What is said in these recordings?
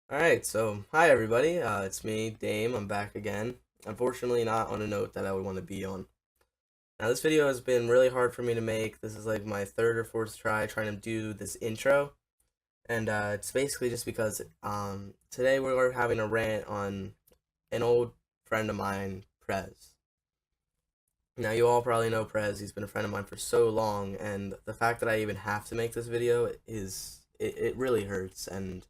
Alright, so hi everybody, it's me, Dame, I'm back again. Unfortunately not on a note that I would want to be on. Now this video has been really hard for me to make. This is like my third or fourth try trying to do this intro. And it's basically just because today we're having a rant on an old friend of mine, Prez. Now you all probably know Prez, he's been a friend of mine for so long, and the fact that I even have to make this video it really hurts. And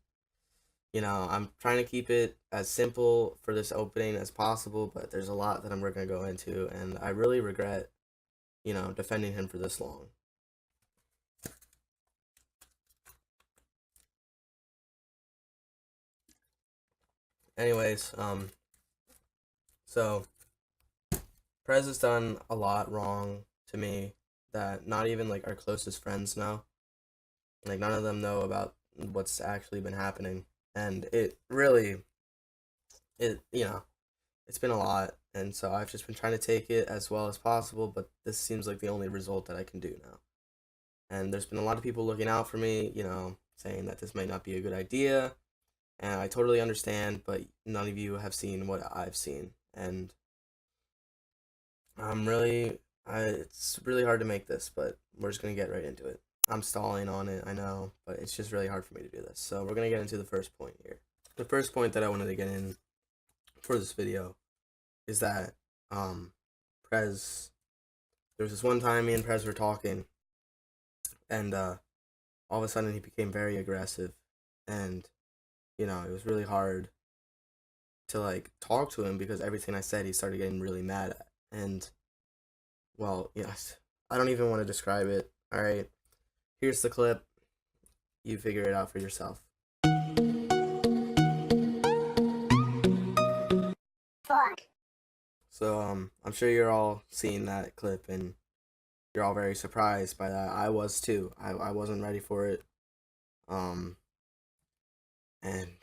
I'm trying to keep it as simple for this opening as possible, but there's a lot that I'm going to go into, and I really regret, defending him for this long. Anyways, so Prez has done a lot wrong to me that not even like our closest friends know. Like none of them know about what's actually been happening, and it really, it's been a lot, and so I've just been trying to take it as well as possible, but this seems like the only result that I can do now. And there's been a lot of people looking out for me, saying that this might not be a good idea, and I totally understand, but none of you have seen what I've seen, and it's really hard to make this, but we're just gonna get right into it. I'm stalling on it, I know, but it's just really hard for me to do this. So we're gonna get into the first point here. The first point that I wanted to get in for this video is that Prez, there was this one time me and Prez were talking, and all of a sudden he became very aggressive, and it was really hard to like talk to him because everything I said he started getting really mad at. And well, yes, I don't even want to describe it. All right, here's the clip. You figure it out for yourself. Fuck. So I'm sure you're all seeing that clip and you're all very surprised by that. I was too. I wasn't ready for it. Um and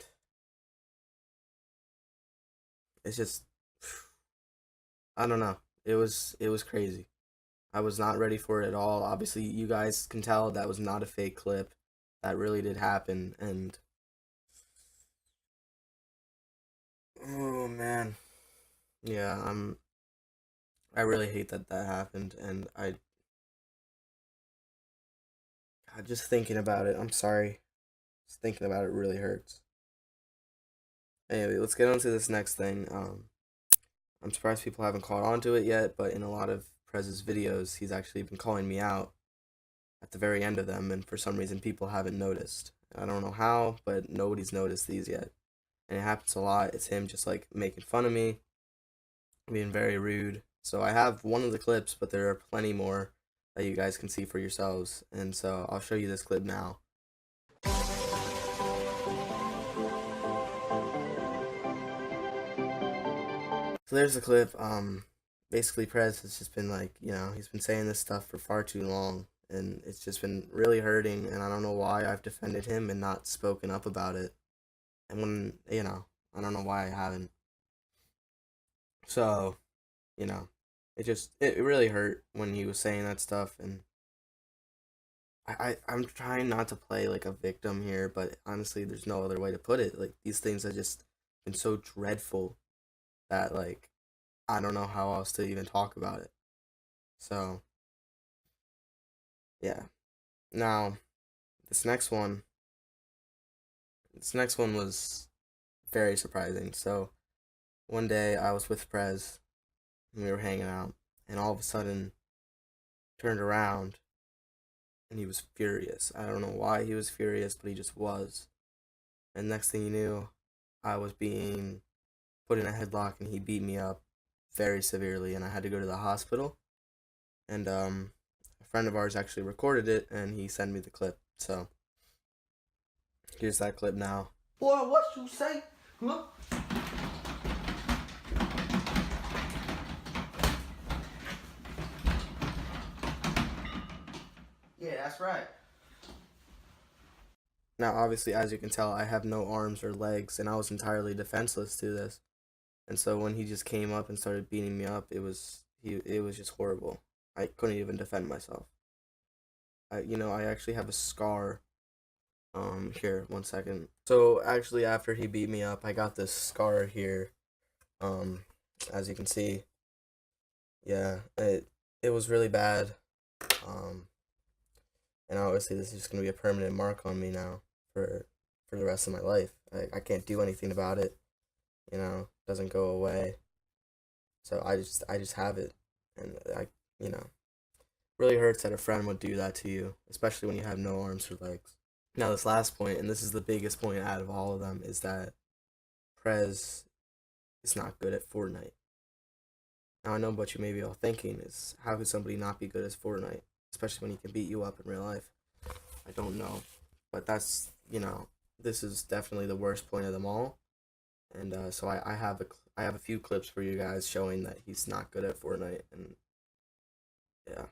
it's just I don't know. It was crazy. I was not ready for it at all. Obviously, you guys can tell that was not a fake clip. That really did happen, and oh man, yeah, I really hate that that happened, and God, just thinking about it. I'm sorry, just thinking about it really hurts. Anyway, let's get on to this next thing. I'm surprised people haven't caught on to it yet, but in a lot of Prez's videos, he's actually been calling me out at the very end of them, and for some reason, people haven't noticed. I don't know how, but nobody's noticed these yet. And it happens a lot. It's him just like making fun of me, being very rude. So I have one of the clips, but there are plenty more that you guys can see for yourselves. And so I'll show you this clip now. So there's the clip. Basically Prez has just been like, he's been saying this stuff for far too long, and it's just been really hurting, and I don't know why I've defended him and not spoken up about it. And when, I don't know why I haven't. So, you know, it really hurt when he was saying that stuff, and I'm trying not to play like a victim here, but honestly there's no other way to put it. Like these things have just been so dreadful that like I don't know how else to even talk about it. So yeah. Now this next one this next one was very surprising. So one day I was with Prez and we were hanging out, and all of a sudden turned around and he was furious. I don't know why he was furious, but he just was. And next thing you knew, I was being put in a headlock and he beat me up very severely, and I had to go to the hospital. And a friend of ours actually recorded it and he sent me the clip. So here's that clip now. Boy, what you say? Huh? Yeah, that's right. Now, obviously, as you can tell, I have no arms or legs, and I was entirely defenseless to this. And so when he just came up and started beating me up, it was just horrible. I couldn't even defend myself. I actually have a scar Here, 1 second. So actually, after he beat me up, I got this scar here. As you can see, yeah, it was really bad. Um, and obviously this is just gonna be a permanent mark on me now for the rest of my life. I can't do anything about it. Doesn't go away. So I just have it, and really hurts that a friend would do that to you, especially when you have no arms or legs. Now this last point, and this is the biggest point out of all of them, is that Prez is not good at Fortnite. Now I know what you may be all thinking is, how could somebody not be good at Fortnite, especially when he can beat you up in real life? I don't know, but that's, this is definitely the worst point of them all. And so I have a few clips for you guys showing that he's not good at Fortnite, and yeah.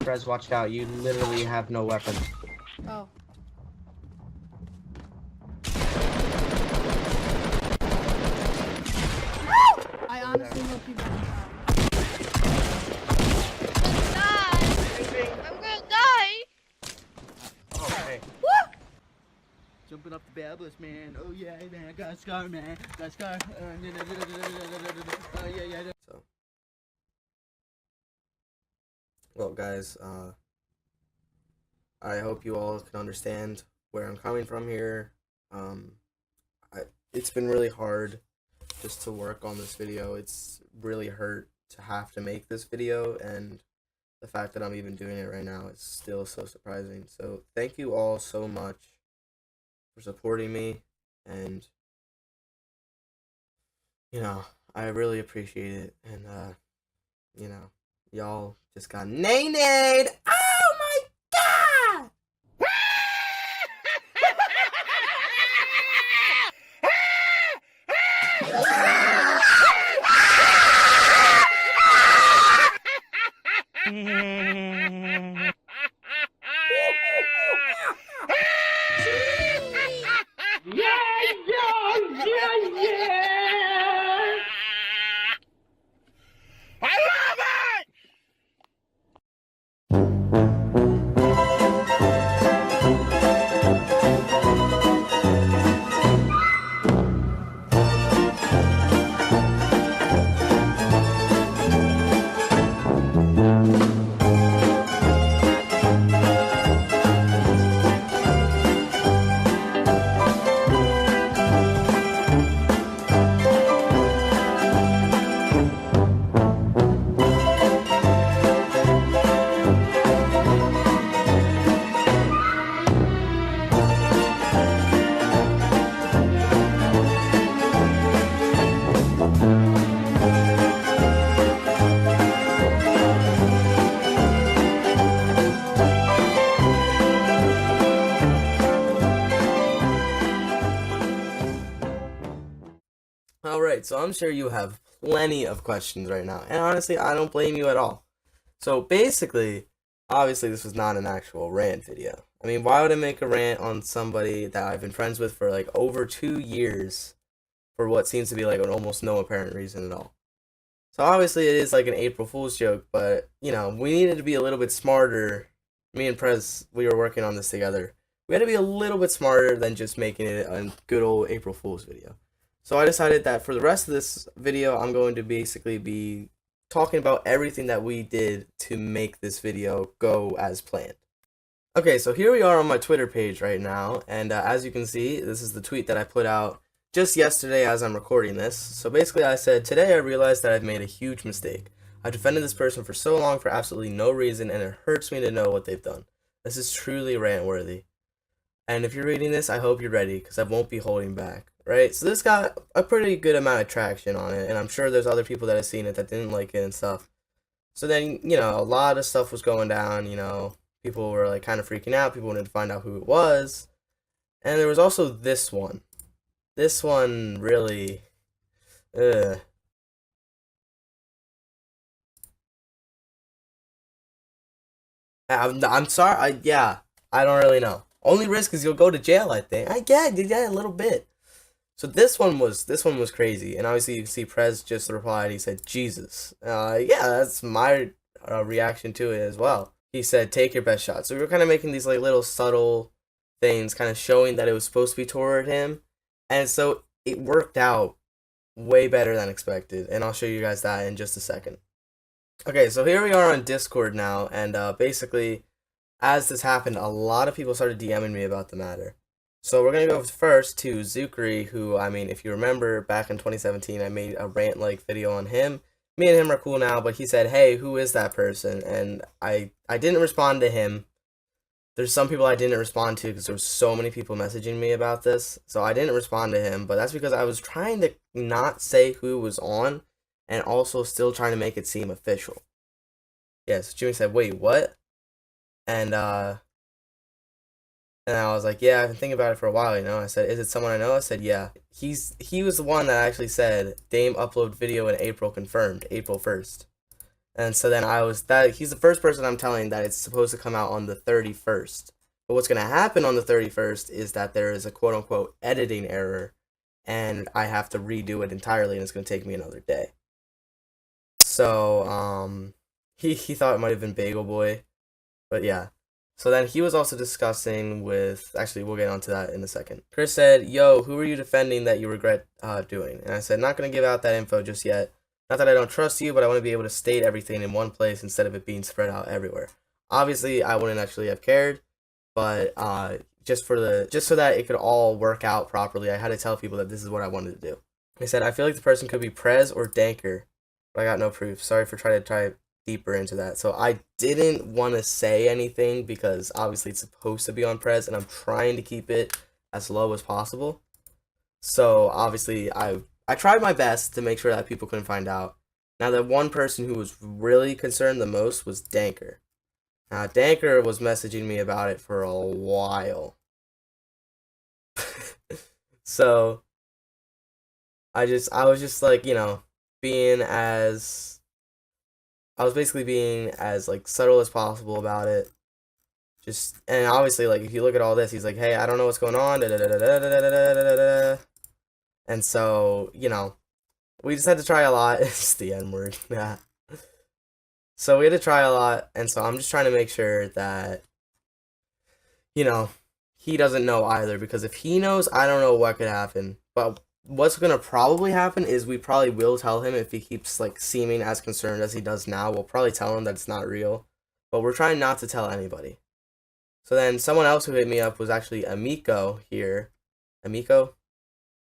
Prez, watch out! You literally have no weapon. Oh. I honestly hope you die. I'm gonna die! Oh, hey. Jumping up the bad list, man. Oh yeah, man. I got a scar, man. Got a scar. Yeah. So, well, guys, I hope you all can understand where I'm coming from here. It's been really hard just to work on this video. It's really hurt to have to make this video, and the fact that I'm even doing it right now is still so surprising. So thank you all so much for supporting me, and I really appreciate it. And y'all just got nay-nayed. Oh my god! Alright, so I'm sure you have plenty of questions right now, and honestly, I don't blame you at all. So basically, obviously this was not an actual rant video. I mean, why would I make a rant on somebody that I've been friends with for like over 2 years for what seems to be like an almost no apparent reason at all? So obviously it is like an April Fool's joke, but we needed to be a little bit smarter. Me and Prez, we were working on this together. We had to be a little bit smarter than just making it a good old April Fool's video. So I decided that for the rest of this video, I'm going to basically be talking about everything that we did to make this video go as planned. Okay, so here we are on my Twitter page right now, and as you can see, this is the tweet that I put out just yesterday as I'm recording this. So basically I said, today I realized that I've made a huge mistake. I've defended this person for so long for absolutely no reason, and it hurts me to know what they've done. This is truly rant-worthy. And if you're reading this, I hope you're ready, because I won't be holding back. Right, so this got a pretty good amount of traction on it, and I'm sure there's other people that have seen it that didn't like it and stuff. So then, a lot of stuff was going down, people were like kind of freaking out, people wanted to find out who it was. And there was also this one. This one really, I'm sorry, I don't really know. Only risk is you'll go to jail, I think. Yeah, a little bit. So this one was crazy, and obviously you can see Prez just replied. He said, "Jesus." Yeah, that's my reaction to it as well. He said, "Take your best shot." So we were kind of making these like little subtle things kind of showing that it was supposed to be toward him. And so it worked out way better than expected. And I'll show you guys that in just a second. Okay, so here we are on Discord now. And basically, as this happened, a lot of people started DMing me about the matter. So we're going to go first to Zukri, who, I mean, if you remember, back in 2017, I made a rant-like video on him. Me and him are cool now, but he said, hey, who is that person? And I didn't respond to him. There's some people I didn't respond to because there was so many people messaging me about this. So I didn't respond to him, but that's because I was trying to not say who was on and also still trying to make it seem official. Yes, Jimmy said, wait, what? And I was like, yeah, I've been thinking about it for a while, you know. I said, is it someone I know? I said, yeah. He was the one that actually said, Dame upload video in April confirmed, April 1st. And so then he's the first person I'm telling that it's supposed to come out on the 31st. But what's going to happen on the 31st is that there is a quote-unquote editing error, and I have to redo it entirely, and it's going to take me another day. So, he thought it might have been Bagel Boy, but yeah. So then he was also discussing with, actually we'll get onto that in a second. Chris said, yo, who are you defending that you regret doing? And I said, not going to give out that info just yet. Not that I don't trust you, but I want to be able to state everything in one place instead of it being spread out everywhere. Obviously, I wouldn't actually have cared, but just so that it could all work out properly, I had to tell people that this is what I wanted to do. I said, I feel like the person could be Prez or Danker, but I got no proof. Sorry for trying to try deeper into that. So I didn't want to say anything because obviously it's supposed to be on Prez, and I'm trying to keep it as low as possible. So obviously I tried my best to make sure that people couldn't find out. Now, the one person who was really concerned the most was Danker. Now, Danker was messaging me about it for a while. So I was just like, you know, I was basically being as like subtle as possible about it. And obviously, like, if you look at all this, he's like, hey, I don't know what's going on. And so, you know, we just had to try a lot. It's the N word. Yeah. So we had to try a lot. And so I'm just trying to make sure that, you know, he doesn't know either. Because if he knows, I don't know what could happen. But what's going to probably happen is we probably will tell him if he keeps, like, seeming as concerned as he does now. We'll probably tell him that it's not real. But we're trying not to tell anybody. So then someone else who hit me up was actually Amiko here. Amiko?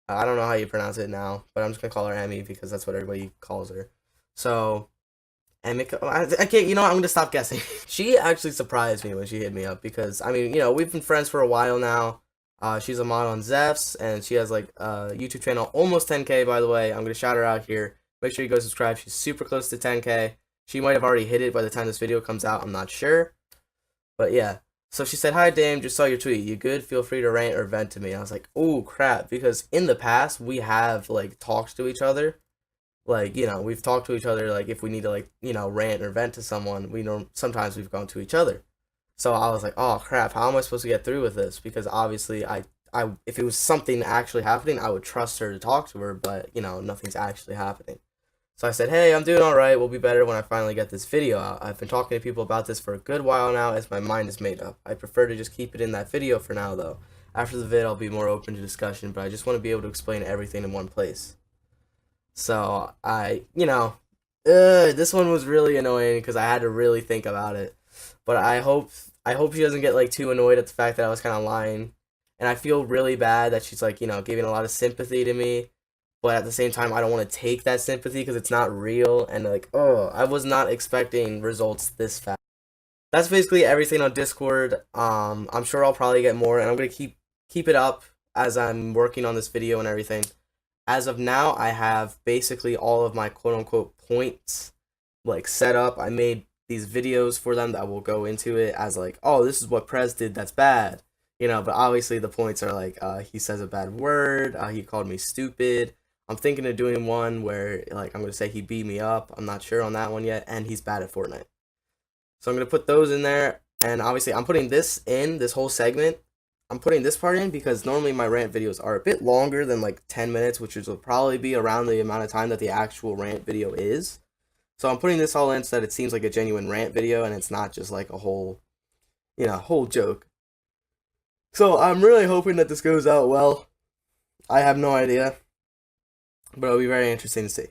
I don't know how you pronounce it now, but I'm just going to call her Emmy because that's what everybody calls her. So, Amiko, I can't, you know what, I'm going to stop guessing. She actually surprised me when she hit me up because, I mean, you know, we've been friends for a while now. She's a mod on Zeph's, and she has, like, a YouTube channel, almost 10K, by the way. I'm going to shout her out here. Make sure you go subscribe. She's super close to 10K. She might have already hit it by the time this video comes out. I'm not sure. But, yeah. So she said, hi, Dame, just saw your tweet. You good? Feel free to rant or vent to me. I was like, oh, crap. Because in the past, we have, like, talked to each other. Like, you know, we've talked to each other, like, if we need to, like, you know, rant or vent to someone, we know sometimes we've gone to each other. So I was like, oh, crap, how am I supposed to get through with this? Because obviously, if it was something actually happening, I would trust her to talk to her, but, you know, nothing's actually happening. So I said, hey, I'm doing alright, we'll be better when I finally get this video out. I've been talking to people about this for a good while now as my mind is made up. I prefer to just keep it in that video for now, though. After the vid, I'll be more open to discussion, but I just want to be able to explain everything in one place. So, you know, this one was really annoying because I had to really think about it. But I hope she doesn't get, like, too annoyed at the fact that I was kind of lying. And I feel really bad that she's, like, you know, giving a lot of sympathy to me. But at the same time, I don't want to take that sympathy because it's not real. And, like, oh, I was not expecting results this fast. That's basically everything on Discord. I'm sure I'll probably get more. And I'm going to keep it up as I'm working on this video and everything. As of now, I have basically all of my quote-unquote points, like, set up. I made these videos for them that will go into it as, like, oh, this is what Prez did that's bad. You know, but obviously the points are, like, he says a bad word, he called me stupid. I'm thinking of doing one where, like, I'm going to say he beat me up. I'm not sure on that one yet. And he's bad at Fortnite. So I'm going to put those in there. And obviously, I'm putting this in, this whole segment. I'm putting this part in because normally my rant videos are a bit longer than, like, 10 minutes, which will probably be around the amount of time that the actual rant video is. So I'm putting this all in so that it seems like a genuine rant video and it's not just, like, a whole, you know, whole joke. So I'm really hoping that this goes out well. I have no idea, but it'll be very interesting to see.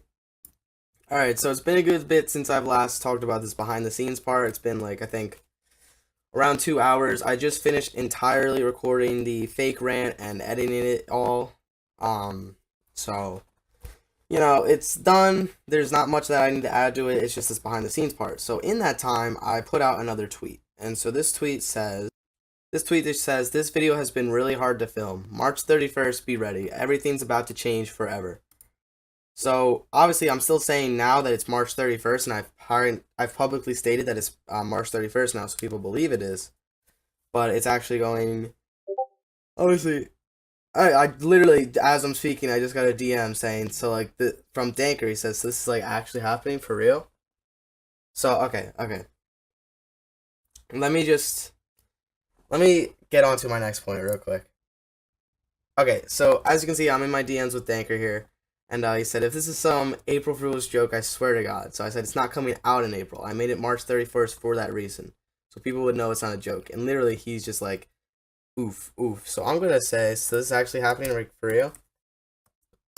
Alright, so it's been a good bit since I've last talked about this behind the scenes part. It's been like, I think, around 2 hours. I just finished entirely recording the fake rant and editing it all. So, you know, it's done. There's not much that I need to add to it. It's just this behind the scenes part. So in that time, I put out another tweet. And so this tweet just says, this video has been really hard to film. March 31st, be ready. Everything's about to change forever. So obviously I'm still saying now that it's March 31st, and I've publicly stated that it's March 31st now, so people believe it is. But it's actually going, obviously, I literally, as I'm speaking, I just got a DM saying, so like, from Danker, he says, so this is like actually happening for real? So, okay. Let me get on to my next point real quick. Okay, so as you can see, I'm in my DMs with Danker here. And he said, if this is some April Fool's joke, I swear to God. So I said, it's not coming out in April. I made it March 31st for that reason. So people would know it's not a joke. And literally, he's just like, oof. So I'm going to say, so this is actually happening for real?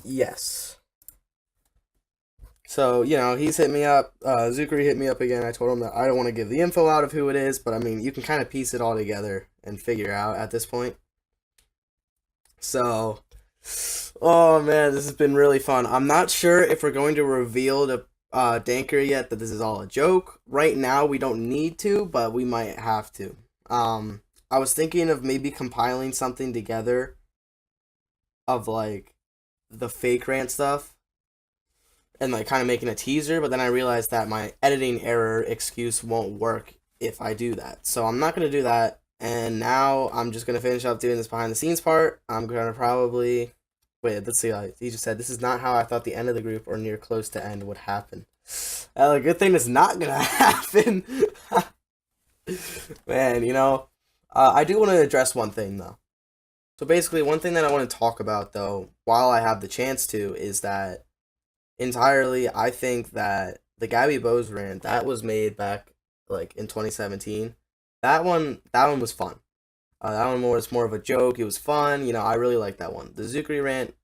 Yes. So, you know, he's hit me up. Zuckery hit me up again. I told him that I don't want to give the info out of who it is. But, I mean, you can kind of piece it all together and figure out at this point. So, oh man, this has been really fun. I'm not sure if we're going to reveal to Danker yet that this is all a joke. Right now, we don't need to, but we might have to. I was thinking of maybe compiling something together of, like, the fake rant stuff and, like, kind of making a teaser, but then I realized that my editing error excuse won't work if I do that. So I'm not going to do that. And now I'm just going to finish up doing this behind the scenes part. I'm going to probably... Wait, let's see. He just said, this is not how I thought the end of the group or near close to end would happen. A good thing that's not going to happen. Man, you know, I do want to address one thing, though. So basically, one thing that I want to talk about, though, while I have the chance to, is that entirely, I think that the Gabby Bose rant, that was made back, like, in 2017. That one was fun. That one was more of a joke. It was fun. You know, I really like that one. The Zuckery rant,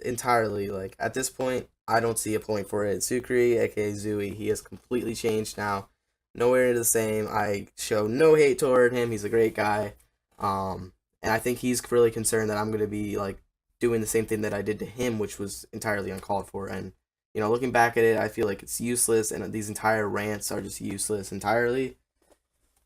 entirely, like, at this point, I don't see a point for it. Zuckery, aka Zooey, he has completely changed now. Nowhere near the same. I show no hate toward him. He's a great guy. And I think he's really concerned that I'm going to be, like, doing the same thing that I did to him, which was entirely uncalled for. And, you know, looking back at it, I feel like it's useless, and these entire rants are just useless entirely.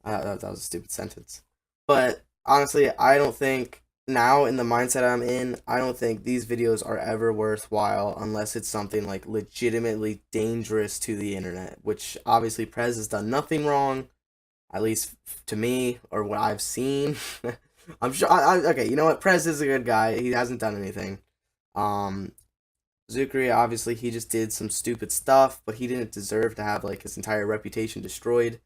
That was a stupid sentence. But honestly, I don't think, now in the mindset I'm in, I don't think these videos are ever worthwhile unless it's something like legitimately dangerous to the internet, which obviously Prez has done nothing wrong, at least to me, or what I've seen. I'm sure, okay, you know what, Prez is a good guy, he hasn't done anything. Zuckery, obviously, he just did some stupid stuff, but he didn't deserve to have, like, his entire reputation destroyed.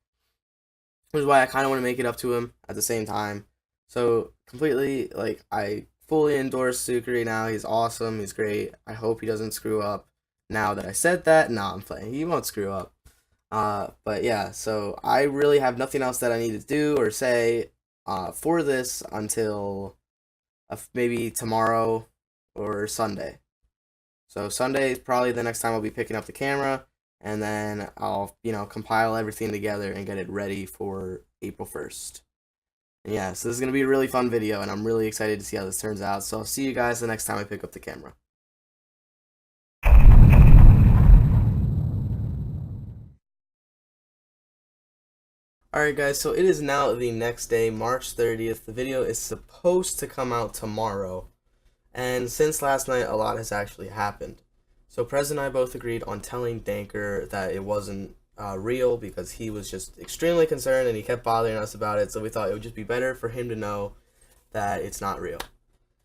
Which is why I kind of want to make it up to him at the same time. So, completely, like, I fully endorse Zuckery now. He's awesome. He's great. I hope he doesn't screw up. Now that I said that, I'm playing. He won't screw up. But yeah, so I really have nothing else that I need to do or say for this until maybe tomorrow or Sunday. So Sunday is probably the next time I'll be picking up the camera. And then I'll, you know, compile everything together and get it ready for April 1st. And yeah, so this is going to be a really fun video, and I'm really excited to see how this turns out. So I'll see you guys the next time I pick up the camera. Alright guys, so it is now the next day, March 30th. The video is supposed to come out tomorrow. And since last night, a lot has actually happened. So Prez and I both agreed on telling Danker that it wasn't real because he was just extremely concerned and he kept bothering us about it. So we thought it would just be better for him to know that it's not real.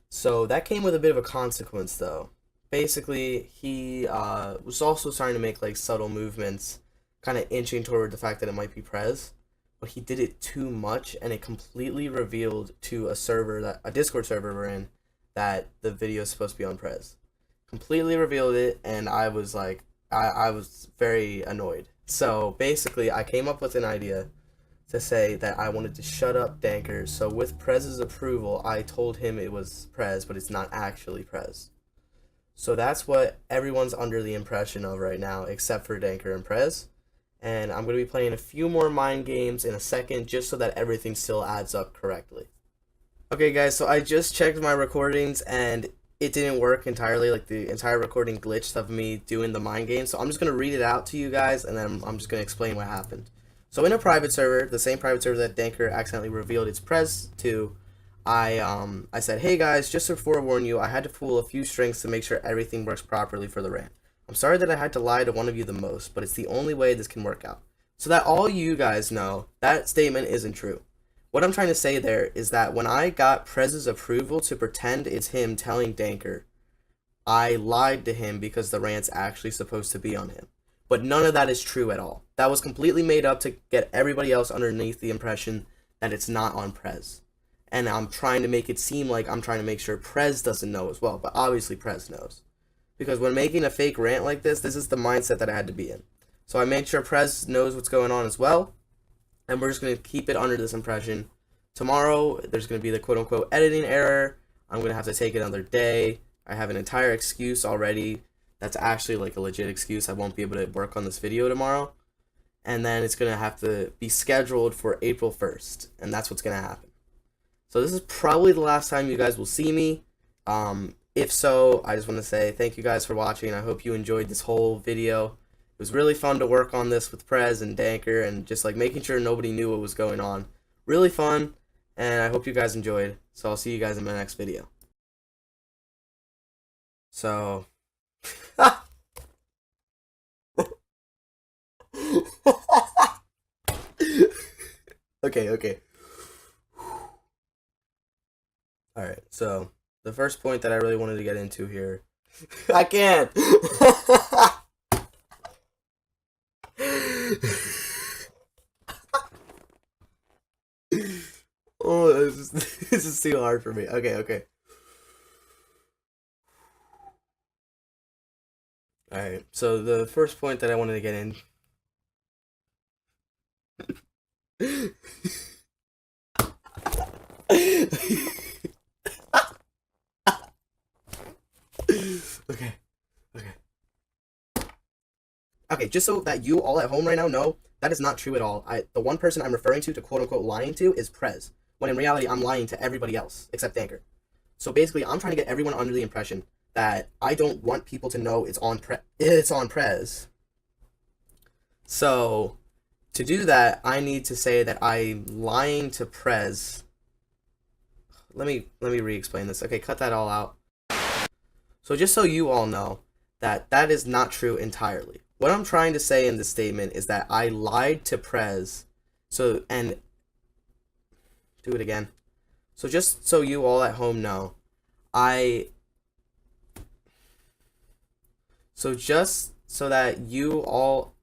So that came with a bit of a consequence, though. Basically, he was also starting to make like subtle movements, kind of inching toward the fact that it might be Prez. But he did it too much, and it completely revealed to a Discord server we're in, that the video is supposed to be on Prez. Completely revealed it, and I was like, I was very annoyed. So basically, I came up with an idea to say that I wanted to shut up Danker. So with Prez's approval, I told him it was Prez, but it's not actually Prez. So that's what everyone's under the impression of right now, except for Danker and Prez. And I'm going to be playing a few more mind games in a second, just so that everything still adds up correctly. Okay guys, so I just checked my recordings and it didn't work entirely. Like, the entire recording glitched of me doing the mind game. So I'm just going to read it out to you guys, and then I'm just going to explain what happened. So in a private server, the same private server that Danker accidentally revealed its Prez to, I said, hey guys, just to forewarn you, I had to pull a few strings to make sure everything works properly for the rant. I'm sorry that I had to lie to one of you the most, but it's the only way this can work out. So that all you guys know, that statement isn't true. What I'm trying to say there is that when I got Prez's approval to pretend it's him telling Danker, I lied to him because the rant's actually supposed to be on him. But none of that is true at all. That was completely made up to get everybody else underneath the impression that it's not on Prez. And I'm trying to make it seem like I'm trying to make sure Prez doesn't know as well, but obviously Prez knows. Because when making a fake rant like this is the mindset that I had to be in. So I made sure Prez knows what's going on as well, and we're just going to keep it under this impression. Tomorrow, there's going to be the quote-unquote editing error. I'm going to have to take another day. I have an entire excuse already. That's actually like a legit excuse. I won't be able to work on this video tomorrow. And then it's going to have to be scheduled for April 1st. And that's what's going to happen. So this is probably the last time you guys will see me. If so, I just want to say thank you guys for watching. I hope you enjoyed this whole video. It was really fun to work on this with Prez and Danker and just like making sure nobody knew what was going on. Really fun. And I hope you guys enjoyed. So I'll see you guys in my next video. So... Okay. Alright, so the first point that I really wanted to get into here. I can't! Oh, this is too hard for me. Okay. Alright, so the first point that I wanted to get in. Okay, just so that you all at home right now know, that is not true at all. The one person I'm referring to quote-unquote lying to is Prez, when in reality I'm lying to everybody else, except Danker. So basically, I'm trying to get everyone under the impression that I don't want people to know it's on Prez. So, to do that, I need to say that I'm lying to Prez. Let me re-explain this. Okay, cut that all out. So just so you all know, that is not true entirely. What I'm trying to say in this statement is that I lied to Prez. So, and do it again. So just so you all at home know, just so that you all